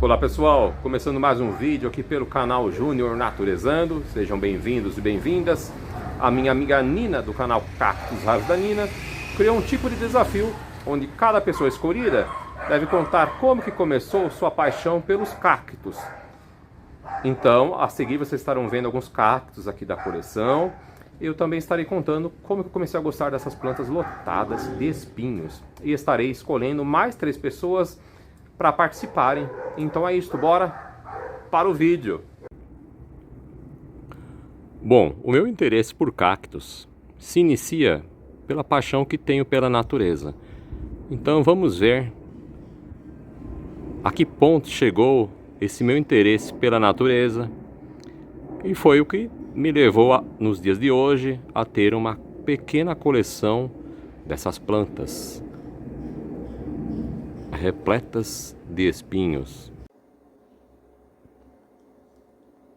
Olá pessoal, começando mais um vídeo aqui pelo canal Júnior Naturezando. Sejam bem-vindos e bem-vindas. A minha amiga Nina, do canal Cactos Raros da Nina, criou um tipo de desafio onde cada pessoa escolhida deve contar como que começou sua paixão pelos cactos. Então, a seguir vocês estarão vendo alguns cactos aqui da coleção. Eu também estarei contando como que eu comecei a gostar dessas plantas lotadas de espinhos. E estarei escolhendo mais 3 pessoas para participarem. Então é isso, bora para o vídeo. Bom, o meu interesse por cactos se inicia pela paixão que tenho pela natureza. Então vamos ver a que ponto chegou esse meu interesse pela natureza, e foi o que me levou nos dias de hoje a ter uma pequena coleção dessas plantas repletas de espinhos.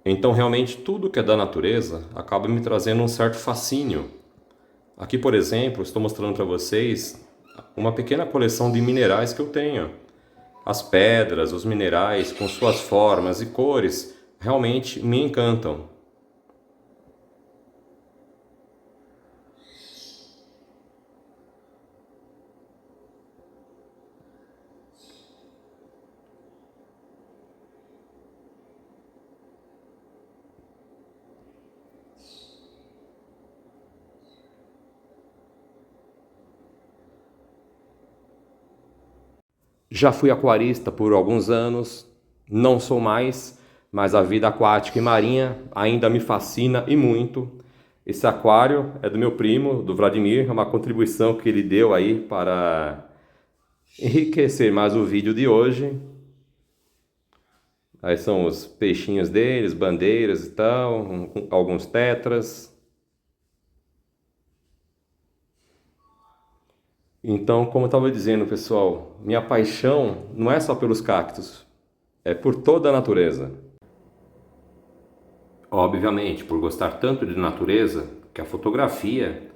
Então realmente tudo que é da natureza acaba me trazendo um certo fascínio. Aqui, por exemplo, estou mostrando para vocês uma pequena coleção de minerais que eu tenho. As pedras, os minerais com suas formas e cores realmente me encantam. Já fui aquarista por alguns anos, não sou mais, mas a vida aquática e marinha ainda me fascina e muito. Esse aquário é do meu primo, do Vladimir, é uma contribuição que ele deu aí para enriquecer mais o vídeo de hoje. Aí são os peixinhos deles, bandeiras e tal, alguns tetras. Então, como eu estava dizendo, pessoal, minha paixão não é só pelos cactos, é por toda a natureza. Obviamente, por gostar tanto de natureza, que a fotografia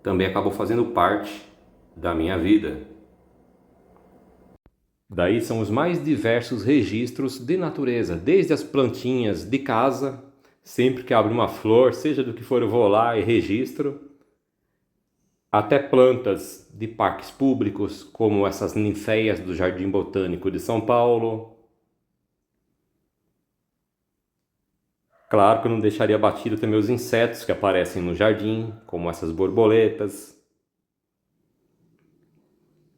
também acabou fazendo parte da minha vida. Daí são os mais diversos registros de natureza, desde as plantinhas de casa, sempre que abre uma flor, seja do que for, eu vou lá e registro, até plantas de parques públicos, como essas ninféias do Jardim Botânico de São Paulo. Claro que eu não deixaria batido também os insetos que aparecem no jardim, como essas borboletas.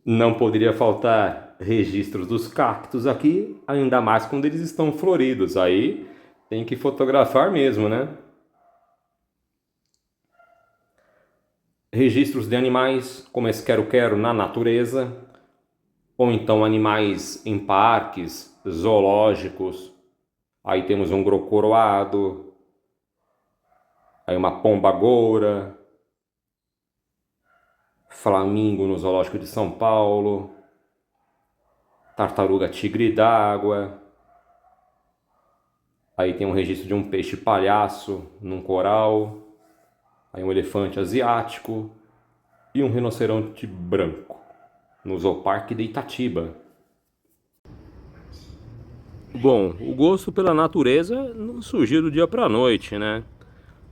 Não poderia faltar registros dos cactos aqui, ainda mais quando eles estão floridos. Aí tem que fotografar mesmo, né? Registros de animais, como esse quero-quero na natureza, ou então animais em parques, zoológicos. Aí temos um grocoroado, aí uma pomba-goura, flamingo no Zoológico de São Paulo, tartaruga tigre d'água. Aí tem um registro de um peixe-palhaço num coral. Aí um elefante asiático e um rinoceronte branco no Zooparque de Itatiba. Bom, o gosto pela natureza não surgiu do dia para a noite, né?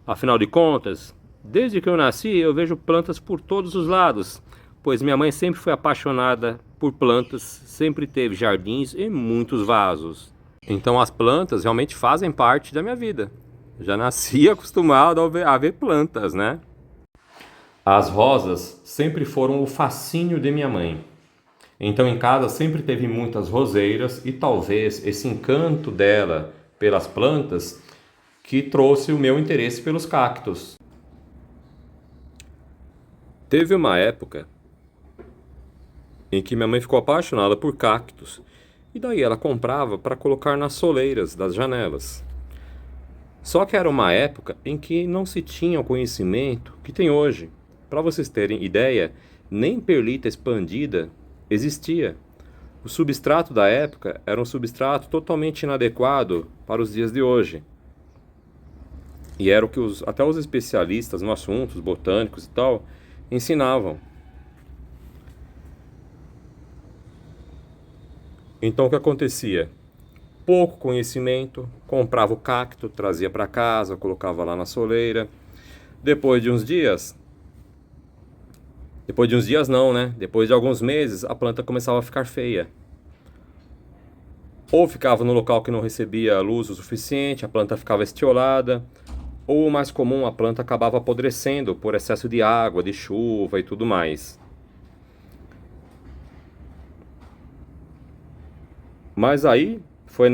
Afinal de contas, desde que eu nasci eu vejo plantas por todos os lados, pois minha mãe sempre foi apaixonada por plantas, sempre teve jardins e muitos vasos. Então as plantas realmente fazem parte da minha vida. Já nasci acostumado a ver plantas, né? As rosas sempre foram o fascínio de minha mãe. Então em casa sempre teve muitas roseiras e talvez esse encanto dela pelas plantas que trouxe o meu interesse pelos cactos. Teve uma época em que minha mãe ficou apaixonada por cactos e daí ela comprava para colocar nas soleiras das janelas. Só que era uma época em que não se tinha o conhecimento que tem hoje. Para vocês terem ideia, nem perlita expandida existia. O substrato da época era um substrato totalmente inadequado para os dias de hoje. E era o que até os especialistas no assunto, os botânicos e tal, ensinavam. Então o que acontecia? pouco conhecimento, comprava o cacto, trazia para casa, colocava lá na soleira. Depois de uns dias não, né? Depois de alguns meses, a planta começava a ficar feia. Ou ficava no local que não recebia luz o suficiente, a planta ficava estiolada, ou o mais comum, a planta acabava apodrecendo por excesso de água, de chuva e tudo mais. Mas aí foi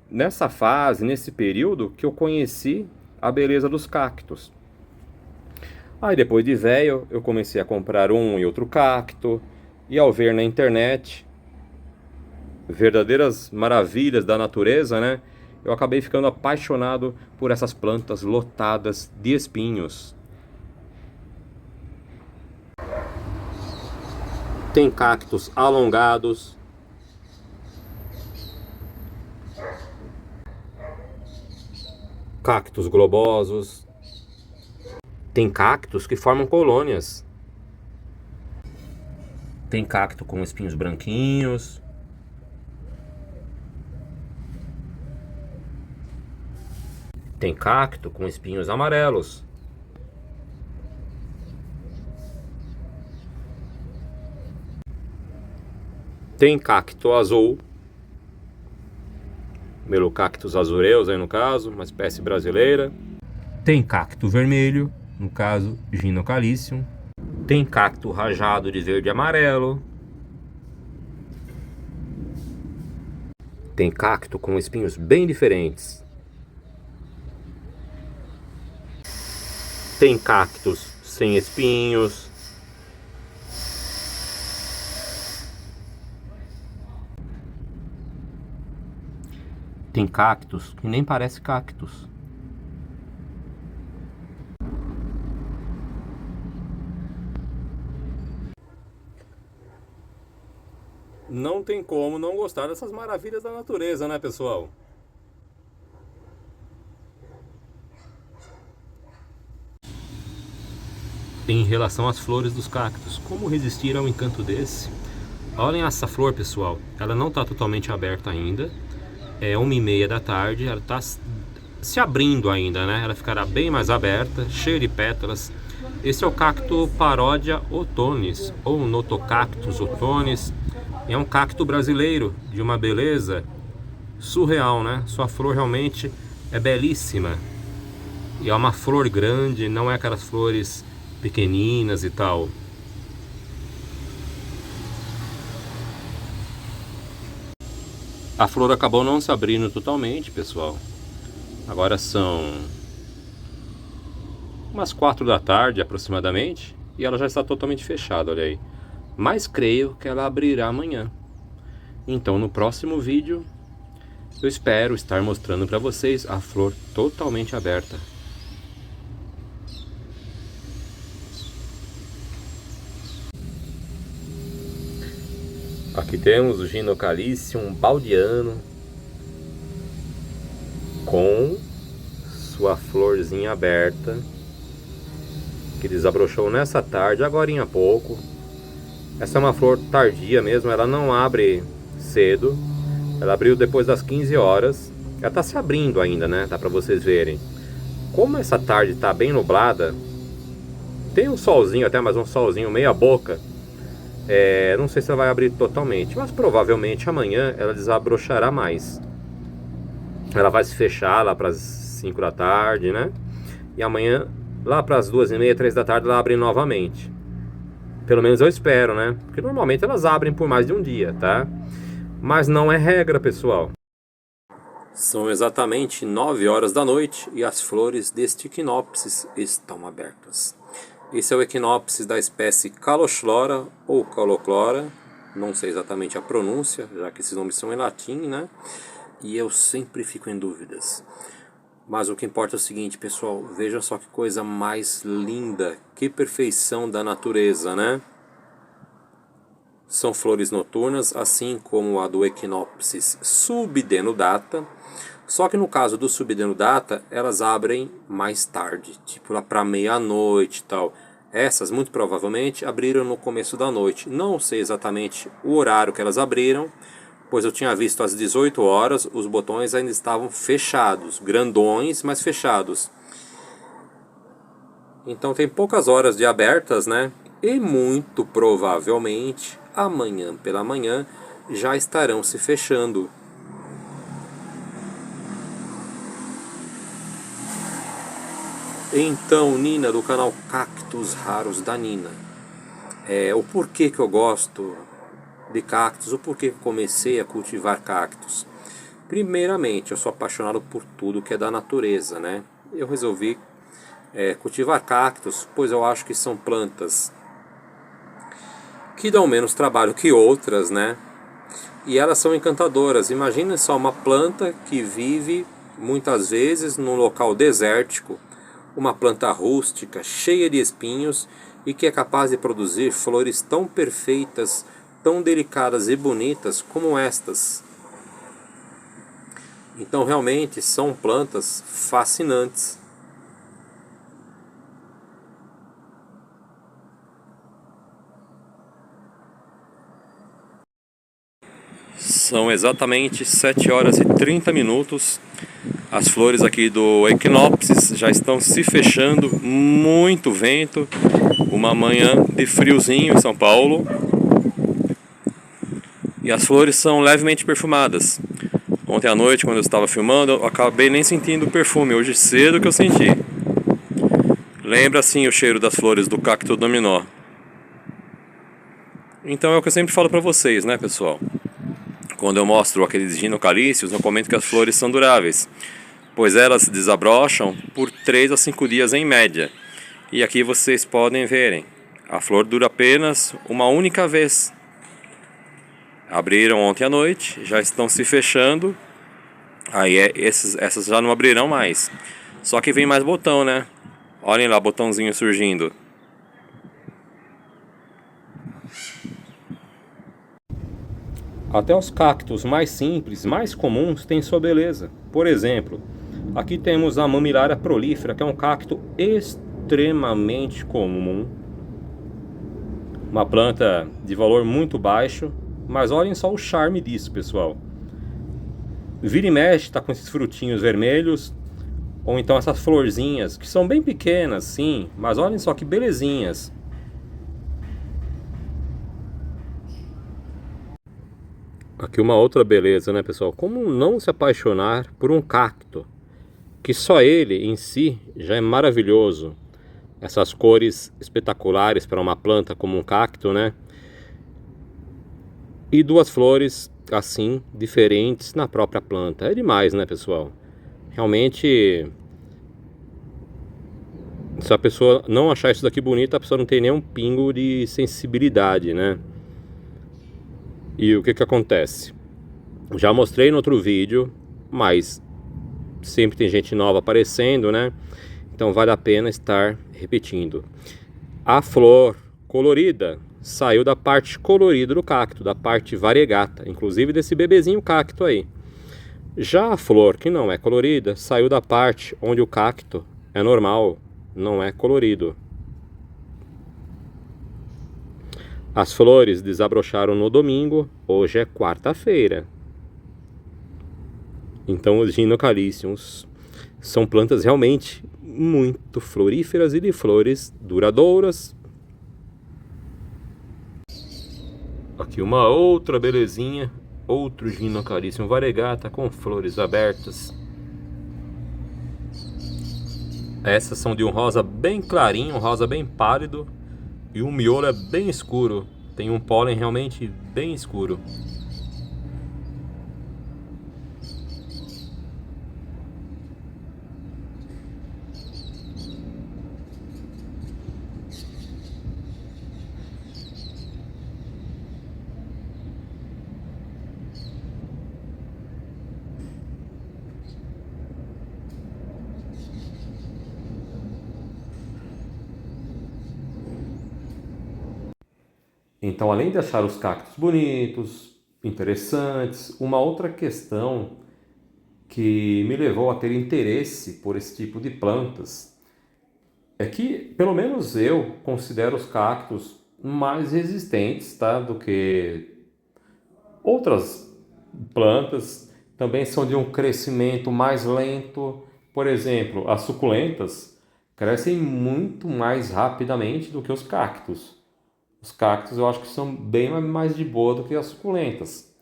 nessa fase, nesse período, que eu conheci a beleza dos cactos. Aí depois de velho, eu comecei a comprar um e outro cacto, e ao ver na internet verdadeiras maravilhas da natureza, né? Eu acabei ficando apaixonado por essas plantas lotadas de espinhos. Tem cactos alongados, cactos globosos, tem cactos que formam colônias. Tem cacto com espinhos branquinhos. Tem cacto com espinhos amarelos. Tem cacto azul, Melocactus azureus aí no caso, uma espécie brasileira. Tem cacto vermelho, no caso Ginocalicium. Tem cacto rajado de verde e amarelo. Tem cacto com espinhos bem diferentes. Tem cactos sem espinhos. Tem cactos que nem parece cactos. Não tem como não gostar dessas maravilhas da natureza, né, pessoal? Em relação às flores dos cactos, como resistir ao encanto desse? Olhem essa flor, pessoal. Ela não está totalmente aberta ainda. É 1h30 da tarde. Ela está se abrindo ainda, né? Ela ficará bem mais aberta, cheia de pétalas. Esse é o cacto Paródia otonis, ou Notocactus otonis. É um cacto brasileiro de uma beleza surreal, né? Sua flor realmente é belíssima. E é uma flor grande, não é aquelas flores pequeninas e tal. A flor acabou não se abrindo totalmente, pessoal. Agora são umas 4 da tarde aproximadamente e ela já está totalmente fechada, olha aí. Mas creio que ela abrirá amanhã. Então no próximo vídeo eu espero estar mostrando para vocês a flor totalmente aberta. Aqui temos o Ginocalicium baldiano com sua florzinha aberta, que desabrochou nessa tarde, agorinha há pouco. Essa é uma flor tardia mesmo, ela não abre cedo. Ela abriu depois das 15 horas. Ela está se abrindo ainda, né? Dá para vocês verem. Como essa tarde está bem nublada, tem um solzinho até, mas um solzinho meia boca. Não sei se ela vai abrir totalmente, mas provavelmente amanhã ela desabrochará mais. Ela vai se fechar lá para as 5 da tarde, né? E amanhã, lá para as 2h30, 3 da tarde, ela abre novamente. Pelo menos eu espero, né? Porque normalmente elas abrem por mais de um dia, tá? Mas não é regra, pessoal. São exatamente 9 horas da noite e as flores deste equinópsis estão abertas. Esse é o equinópsis da espécie Calochlora ou Calochlora. Não sei exatamente a pronúncia, já que esses nomes são em latim, né? E eu sempre fico em dúvidas. Mas o que importa é o seguinte, pessoal. Vejam só que coisa mais linda. Que perfeição da natureza, né? São flores noturnas, assim como a do Echinopsis subdenudata. Só que no caso do subdenudata, elas abrem mais tarde, tipo lá para meia-noite e tal. Essas, muito provavelmente, abriram no começo da noite. Não sei exatamente o horário que elas abriram, pois eu tinha visto às 18 horas os botões ainda estavam fechados, grandões, mas fechados. Então tem poucas horas de abertas, né? E muito provavelmente amanhã pela manhã já estarão se fechando. Então, Nina, do canal Cactos Raros da Nina, o porquê que eu gosto de cactos, o porquê que eu comecei a cultivar cactos. Primeiramente, eu sou apaixonado por tudo que é da natureza, né? Eu resolvi cultivar cactos, pois eu acho que são plantas que dão menos trabalho que outras, né? E elas são encantadoras. Imagine só uma planta que vive muitas vezes num local desértico, uma planta rústica, cheia de espinhos e que é capaz de produzir flores tão perfeitas, tão delicadas e bonitas como estas. Então realmente são plantas fascinantes. São exatamente 7 horas e 30 minutos. As flores aqui do Echinopsis já estão se fechando, muito vento, uma manhã de friozinho em São Paulo. E as flores são levemente perfumadas. Ontem à noite, quando eu estava filmando, eu acabei nem sentindo o perfume, hoje cedo que eu senti. Lembra sim o cheiro das flores do cacto dominó. Então é o que eu sempre falo para vocês, né, pessoal? Quando eu mostro aqueles ginocalíceos, eu comento que as flores são duráveis, pois elas desabrocham por 3 a 5 dias em média. E aqui vocês podem verem, a flor dura apenas uma única vez. Abriram ontem à noite, já estão se fechando, aí essas já não abrirão mais. Só que vem mais botão, né? Olhem lá, botãozinho surgindo. Até os cactos mais simples, mais comuns, têm sua beleza. Por exemplo, aqui temos a Mamilária prolífera, que é um cacto extremamente comum. Uma planta de valor muito baixo, mas olhem só o charme disso, pessoal. Vira e mexe, tá com esses frutinhos vermelhos, ou então essas florzinhas, que são bem pequenas, sim, mas olhem só que belezinhas. Aqui uma outra beleza, né, pessoal? Como não se apaixonar por um cacto, que só ele em si já é maravilhoso. Essas cores espetaculares para uma planta como um cacto, né? E duas flores assim diferentes na própria planta. É demais, né, pessoal? Realmente, se a pessoa não achar isso daqui bonito, a pessoa não tem nem um pingo de sensibilidade, né? E o que que acontece? Já mostrei no outro vídeo, mas sempre tem gente nova aparecendo, né? Então vale a pena estar repetindo. A flor colorida saiu da parte colorida do cacto, da parte variegata, inclusive desse bebezinho cacto aí. Já a flor que não é colorida saiu da parte onde o cacto é normal, não é colorido. As flores desabrocharam no domingo, hoje é quarta-feira. Então os ginocalíceums são plantas realmente muito floríferas e de flores duradouras. Aqui uma outra belezinha, outro ginocalíceum variegata com flores abertas. Essas são de um rosa bem clarinho, um rosa bem pálido, e o miolo é bem escuro, tem um pólen realmente bem escuro. Então, além de achar os cactos bonitos, interessantes, uma outra questão que me levou a ter interesse por esse tipo de plantas é que, pelo menos eu considero os cactos mais resistentes, tá, do que outras plantas também são de um crescimento mais lento. Por exemplo, as suculentas crescem muito mais rapidamente do que os cactos. Os cactos eu acho que são bem mais de boa do que as suculentas.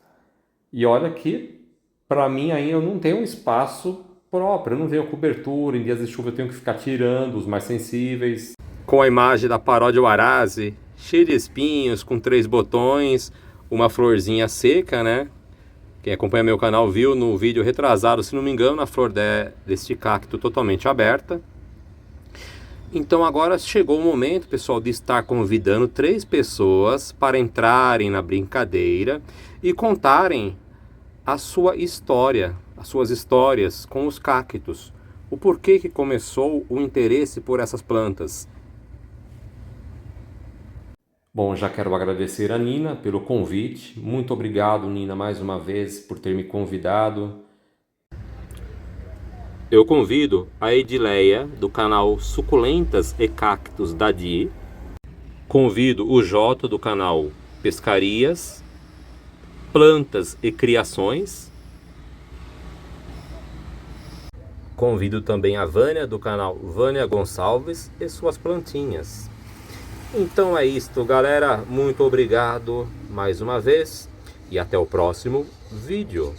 E olha que, para mim, ainda eu não tenho um espaço próprio, eu não tenho cobertura, em dias de chuva eu tenho que ficar tirando os mais sensíveis. Com a imagem da paródia Huarazi, cheia de espinhos, com 3 botões, uma florzinha seca, né? Quem acompanha meu canal viu no vídeo retrasado, se não me engano, a flor deste cacto totalmente aberta. Então agora chegou o momento, pessoal, de estar convidando 3 pessoas para entrarem na brincadeira e contarem a sua história, as suas histórias com os cactos. O porquê que começou o interesse por essas plantas. Bom, já quero agradecer a Nina pelo convite. Muito obrigado, Nina, mais uma vez por ter me convidado. Eu convido a Edileia, do canal Suculentas e Cactos da Di. Convido o Jota, do canal Pescarias, Plantas e Criações. Convido também a Vânia, do canal Vânia Gonçalves, e suas plantinhas. Então é isto, galera. Muito obrigado mais uma vez e até o próximo vídeo.